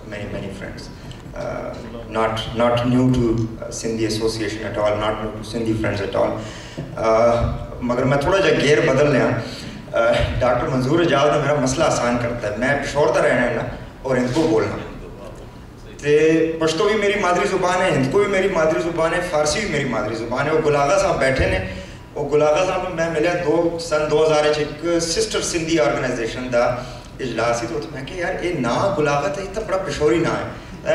many friends. Not new to Sindhi association at all, not new to Sindhi friends at all. मगर मैं थोड़ा जा gear बदल लिया. डॉक्टर मंजूर एजाज ने मेरा मसला आसान करता है. मैं पेशोर का रहना है ना और हिंदू बोलना. ते पश्तो भी मेरी मादरी ज़ुबान है, हिंदू भी मेरी मादरी ज़ुबान है, फारसी भी मेरी मादरी ज़ुबान है. वो गुलागा साहब बैठे ने, वो गुलागा साहब में मैं मिले सन 2000 एक सिस्टर सिंधी ऑर्गेनाइजेशन का इजलास ही. तो मैं कि यार ये ना गुलागत है, इतना बड़ा पेशोरी ना है.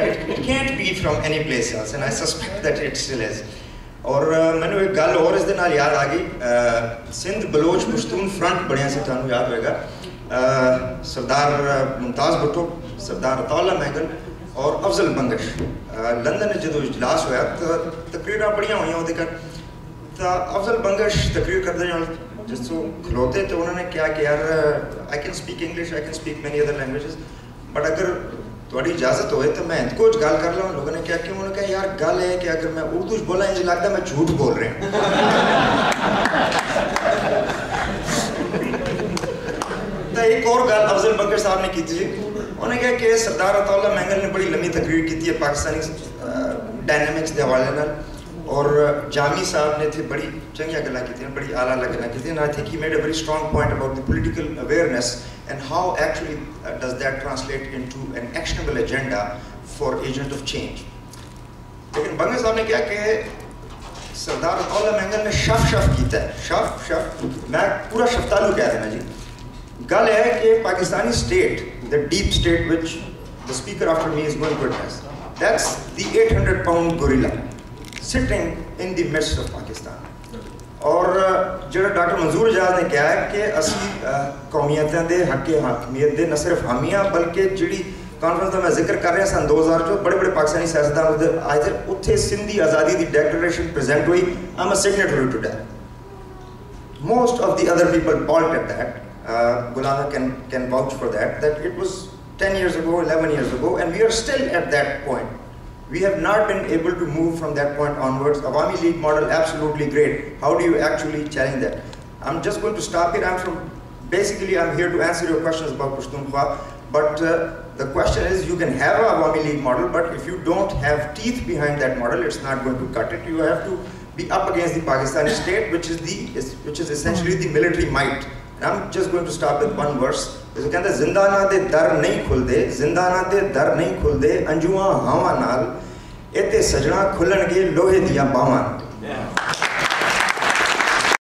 It can't be from any place else, and I suspect that it still is. और मैंने एक गल और इस दिन याद आ गई. सिंध बलोच पश्तून फ्रंट बढ़िया से थानू याद होएगा. सरदार मुमताज़ भुट्टो, सरदार अताउल्ला महगल और अफजल बंगश लंदन में जो इजलास होया तो तकरीर बढ़िया हुई वो कर. तो अफजल बंगश तकरीर करते जिसको खलोते तो उन्होंने क्या कि यार I can speak English, I can speak many other languages, but अगर थोड़ी इजाजत होए तो मैं इनको गल कर लूँ. लोगों ने क्या कि उन्होंने कहा यार गल है कि अगर मैं उर्दू बोला इंज लगता मैं झूठ बोल रहे हैं. तो एक और गल अफजल बंगश साहब ने की थी. उन्होंने कहा कि सरदार अताउल्ला महगल ने बड़ी लंबी तकरीर की थी पाकिस्तानी डायनामिक्स के हवाले नाल, और जामी साहब ने थे बड़ी चंगिया गल्लां की थी, बड़ी आला गल्लां की थी. And I think he made a very strong point about the political awareness and how actually does that translate into an actionable agenda for agent of change. लेकिन बंगश साहब ने क्या कि सरदार अताउल्ला महगल ने शफ कीता है. शफ मैं पूरा शफ्तालू कह देना जी. गल है कि Pakistani state, the deep state which the speaker after me is going to address, that's the 800-pound gorilla sitting in the midst of Pakistan. और जो डॉक्टर मंजूर एजाज ने कहा है कि असी कौमियतें दे हक़ हाकमियत दे न सिर्फ हामियां बल्कि जी कॉन्फ्रेंस का मैं जिक्र कर रहा सन 2000 जो बड़े बड़े पाकिस्तानी सियासतदान आए थे, उत्थे सिंधी आज़ादी की डेक्लेरेशन प्रेजेंट हुई. I am a signatory to that. Most of the other people balked at that. Gulaga can vouch for that it was 10 years ago, 11 years ago, and we are still at that point. We have not been able to move from that point onwards. Awami League model, absolutely great. How do you actually challenge that? I'm just going to stop here. I'm here to answer your questions about Pashtunkhwa. But the question is, you can have a Awami League model, but if you don't have teeth behind that model, it's not going to cut it. You have to be up against the Pakistani state, which is essentially the military might. And I'm just going to start with one verse. It कहता है जिंदाना दे दर नहीं खुलदे, जिंदाना दे दर नहीं खुलदे, अंजुआ हावा नाल, इते सजना खुलन के लोहे दिया बावां.